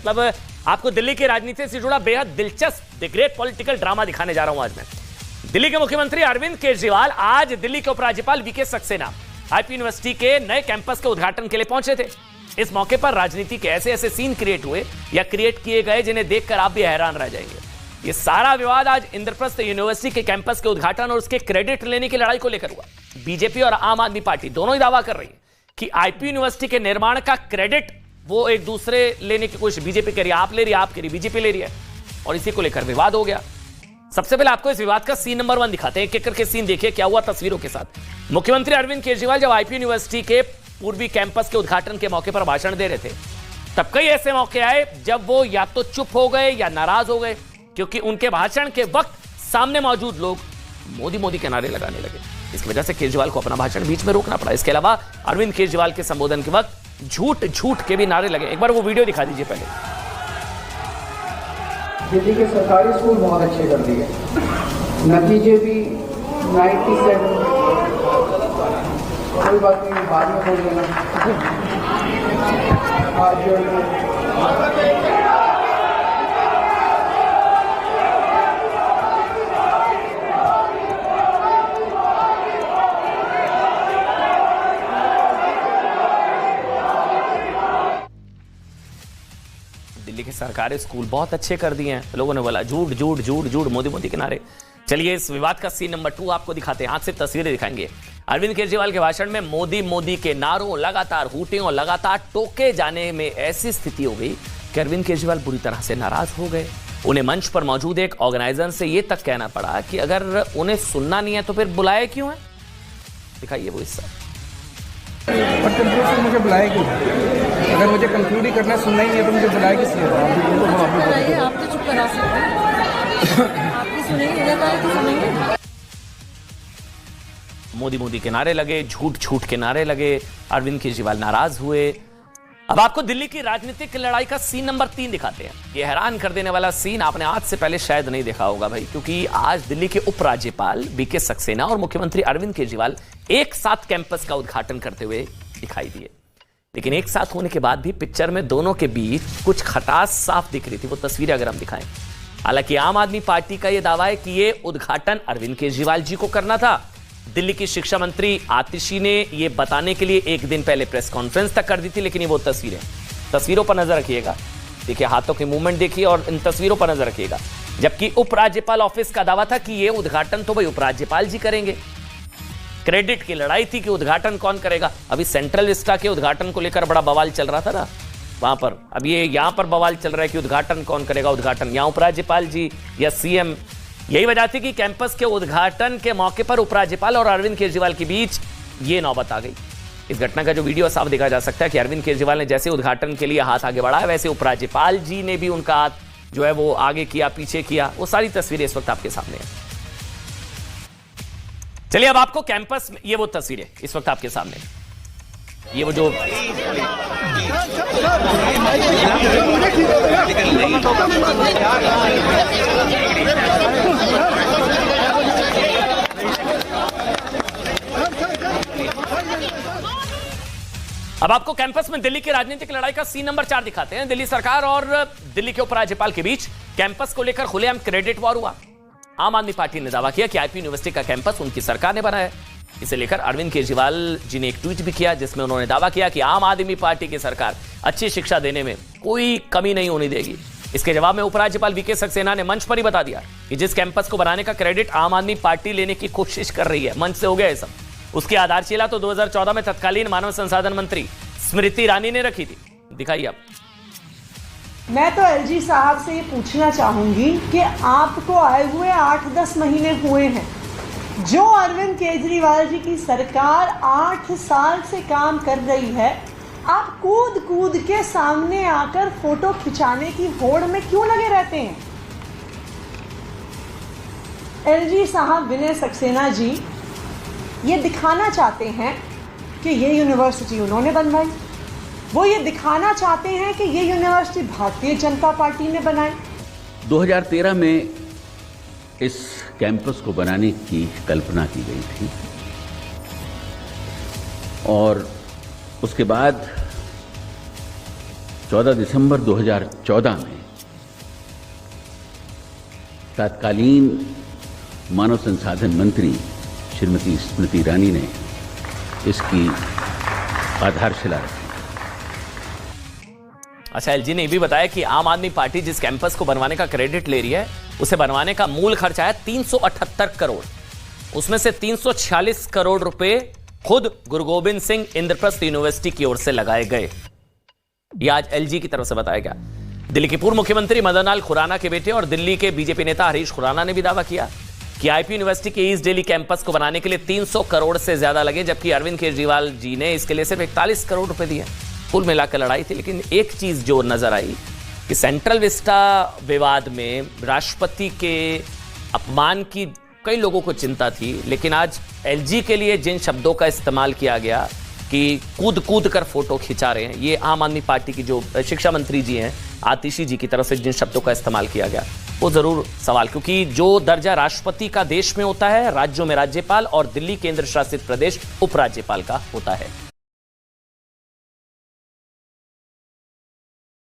मतलब आपको दिल्ली की राजनीति से जुड़ा बेहद दिलचस्प द ग्रेट पॉलिटिकल ड्रामा दिखाने जा रहा हूं आज मैं। दिल्ली के मुख्यमंत्री अरविंद केजरीवाल आज दिल्ली के उपराज्यपाल वीके सक्सेना आईपी यूनिवर्सिटी के नए कैंपस के उद्घाटन के लिए पहुंचे थे। इस मौके पर राजनीति के ऐसे ऐसे सीन क्रिएट हुए या क्रिएट किए गए जिन्हें देखकर आप भी हैरान रह जाएंगे। ये सारा विवाद आज इंद्रप्रस्थ यूनिवर्सिटी के कैंपस के उद्घाटन और उसके क्रेडिट लेने की लड़ाई को लेकर हुआ। बीजेपी और आम आदमी पार्टी दोनों ही दावा कर रही है कि आईपी यूनिवर्सिटी के निर्माण का क्रेडिट वो एक दूसरे लेने की कोशिश बीजेपी कर रही है, आप ले रही है, आप कह रही, बीजेपी ले रही है, और इसी को लेकर विवाद हो गया। सबसे पहले आपको इस विवाद का सीन नंबर 1 दिखाते हैं। एक करके सीन देखिए क्या हुआ तस्वीरों के साथ। मुख्यमंत्री अरविंद केजरीवाल जब आईपी यूनिवर्सिटी के पूर्वी कैंपस के उद्घाटन के मौके पर भाषण दे रहे थे, तब कई ऐसे मौके आए जब वो या तो चुप हो गए या नाराज हो गए, क्योंकि उनके भाषण के वक्त सामने मौजूद लोग मोदी मोदी के नारे लगाने लगे। इसकी वजह से केजरीवाल को अपना भाषण बीच में रोकना पड़ा। इसके अलावा अरविंद केजरीवाल के संबोधन के वक्त झूठ झूठ के भी नारे लगे। एक बार वो वीडियो दिखा दीजिए पहले। दिल्ली के सरकारी स्कूल बहुत अच्छे कर दिए, नतीजे भी 97। कोई बात नहीं, बाद में बोल देना। दिल्ली के सरकारी स्कूल बहुत अच्छे कर दिए हैं। लोगों ने बोला झूठ झूठ झूठ झूठ, मोदी मोदी के नारे। चलिए इस विवाद का सीन नंबर 2 आपको दिखाते हैं। आज सिर्फ तस्वीरें दिखाएंगे। अरविंद केजरीवाल के भाषण में मोदी मोदी के नारों, लगातार हूटियों, लगातार टोके जाने में ऐसी स्थिति हो गई कि अरविंद केजरीवाल बुरी तरह से नाराज हो गए। उन्हें मंच पर मौजूद एक ऑर्गेनाइजर से यह तक कहना पड़ा कि अगर उन्हें सुनना नहीं है तो फिर बुलाए क्यों है। दिखाइए वो हिस्सा। मुझे बुलाए क्यों? अगर मुझे कंक्लूड ही करना, सुनना ही नहीं है तो मुझे बुलाए किस लिए? आप तो चुप करा सकते हैं। आपकी सुनेंगे तो सुनेंगे। मोदी मोदी के नारे लगे, झूठ झूठ के नारे लगे, अरविंद केजरीवाल नाराज हुए। अब आपको दिल्ली की राजनीतिक लड़ाई का सीन नंबर 3 दिखाते हैं। यह हैरान कर देने वाला सीन आपने आज से पहले शायद नहीं देखा होगा भाई, क्योंकि आज दिल्ली के उपराज्यपाल वीके सक्सेना और मुख्यमंत्री अरविंद केजरीवाल एक साथ कैंपस का उद्घाटन करते हुए दिखाई दिए। लेकिन एक साथ होने के बाद भी पिक्चर में दोनों के बीच कुछ खटास साफ दिख रही थी। वो तस्वीरें अगर हम दिखाएं, हालांकि आम आदमी पार्टी का यह दावा है कि यह उद्घाटन अरविंद केजरीवाल जी को करना था। दिल्ली की शिक्षा मंत्री आतिशी ने यह बताने के लिए एक दिन पहले प्रेस कॉन्फ्रेंस तक कर दी थी। लेकिन ये वो तस्वीरों पर नजर रखिएगा, देखिए हाथों के मूवमेंट देखिए और इन तस्वीरों पर नजर रखिएगा। जबकि उपराज्यपाल ऑफिस का दावा था कि यह उद्घाटन तो भाई उपराज्यपाल जी करेंगे। क्रेडिट की लड़ाई थी कि उद्घाटन कौन करेगा। अभी सेंट्रल विस्टा के उद्घाटन को लेकर बड़ा बवाल चल रहा था ना वहां पर। अब ये यहां पर बवाल चल रहा है कि उद्घाटन कौन करेगा। उद्घाटन यहां उपराज्यपाल जी या सीएम। यही वजह थी कि कैंपस के उद्घाटन के मौके पर उपराज्यपाल और अरविंद केजरीवाल के बीच ये नौबत आ गई। इस घटना का जो वीडियो साफ देखा जा सकता है कि अरविंद केजरीवाल ने जैसे उद्घाटन के लिए हाथ आगे बढ़ाया, वैसे उपराज्यपाल जी ने भी उनका हाथ जो है वो आगे किया, पीछे किया। वो सारी तस्वीरें इस वक्त आपके सामने है। चलिए अब आपको कैंपस में ये वो तस्वीरें इस वक्त आपके सामने, ये वो जो अब आपको कैंपस में दिल्ली की राजनीतिक लड़ाई का सीन नंबर 4 दिखाते हैं। दिल्ली सरकार और दिल्ली के उपराज्यपाल के बीच कैंपस को लेकर खुलेआम क्रेडिट वॉर हुआ। आम आदमी पार्टी ने दावा किया कि आईपी यूनिवर्सिटी का कैंपस उनकी सरकार ने बनाया है। इसे लेकर अरविंद केजरीवाल जी ने एक ट्वीट भी किया जिसमें उन्होंने दावा किया कि आम आदमी पार्टी की सरकार अच्छी शिक्षा देने में कोई कमी नहीं होने देगी। इसके जवाब में उपराज्यपाल वीके सक्सेना ने मंच पर ही बता दिया कि जिस कैंपस को बनाने का क्रेडिट आम आदमी पार्टी लेने की कोशिश कर रही है, मंच से हो गया है सब, उसकी आधारशिला तो 2014 में तत्कालीन मानव संसाधन मंत्री स्मृति ईरानी ने रखी थी। दिखाइए आप। मैं तो एलजी साहब से ये पूछना चाहूंगी कि आपको आए हुए 8-10 महीने हुए हैं, जो अरविंद केजरीवाल जी की सरकार 8 साल से काम कर रही है, आप कूद कूद के सामने आकर फोटो खिंचाने की होड़ में क्यों लगे रहते हैं? एलजी साहब, विनय सक्सेना जी ये दिखाना चाहते हैं कि ये यूनिवर्सिटी उन्होंने बनवाई। वो ये दिखाना चाहते हैं कि ये यूनिवर्सिटी भारतीय जनता पार्टी ने बनाई। 2013 में इस कैंपस को बनाने की कल्पना की गई थी और उसके बाद 14 दिसंबर 2014 में तत्कालीन मानव संसाधन मंत्री श्रीमती स्मृति ईरानी ने इसकी आधारशिला रखी। अच्छा, एलजी ने ये भी बताया कि आम आदमी पार्टी जिस कैंपस को बनवाने का क्रेडिट ले रही है, उसे बनवाने का मूल खर्चा है 378 करोड़। उसमें से 346 करोड़ रुपए खुद गुरु गोबिंद सिंह इंद्रप्रस्थ यूनिवर्सिटी की ओर से लगाए गए। यह आज एलजी की तरफ से बताया गया। दिल्ली के पूर्व मुख्यमंत्री मदन लाल खुराना के बेटे और दिल्ली के बीजेपी नेता हरीश खुराना ने भी दावा किया कि आईपी यूनिवर्सिटी के ईस्ट दिल्ली कैंपस को बनाने के लिए 300 करोड़ से ज्यादा लगे, जबकि अरविंद केजरीवाल जी ने इसके लिए सिर्फ 41 करोड़ रुपए दिए। कुल मिलाकर लड़ाई थी, लेकिन एक चीज जो नजर आई कि सेंट्रल विस्टा विवाद में राष्ट्रपति के अपमान की कई लोगों को चिंता थी, लेकिन आज एलजी के लिए जिन शब्दों का इस्तेमाल किया गया कि कूद कूद कर फोटो खिंचा रहे हैं, ये आम आदमी पार्टी की जो शिक्षा मंत्री जी हैं आतिशी जी की तरफ से जिन शब्दों का इस्तेमाल किया गया, वो जरूर सवाल, क्योंकि जो दर्जा राष्ट्रपति का देश में होता है, राज्यों में राज्यपाल और दिल्ली केंद्र शासित प्रदेश उपराज्यपाल का होता है।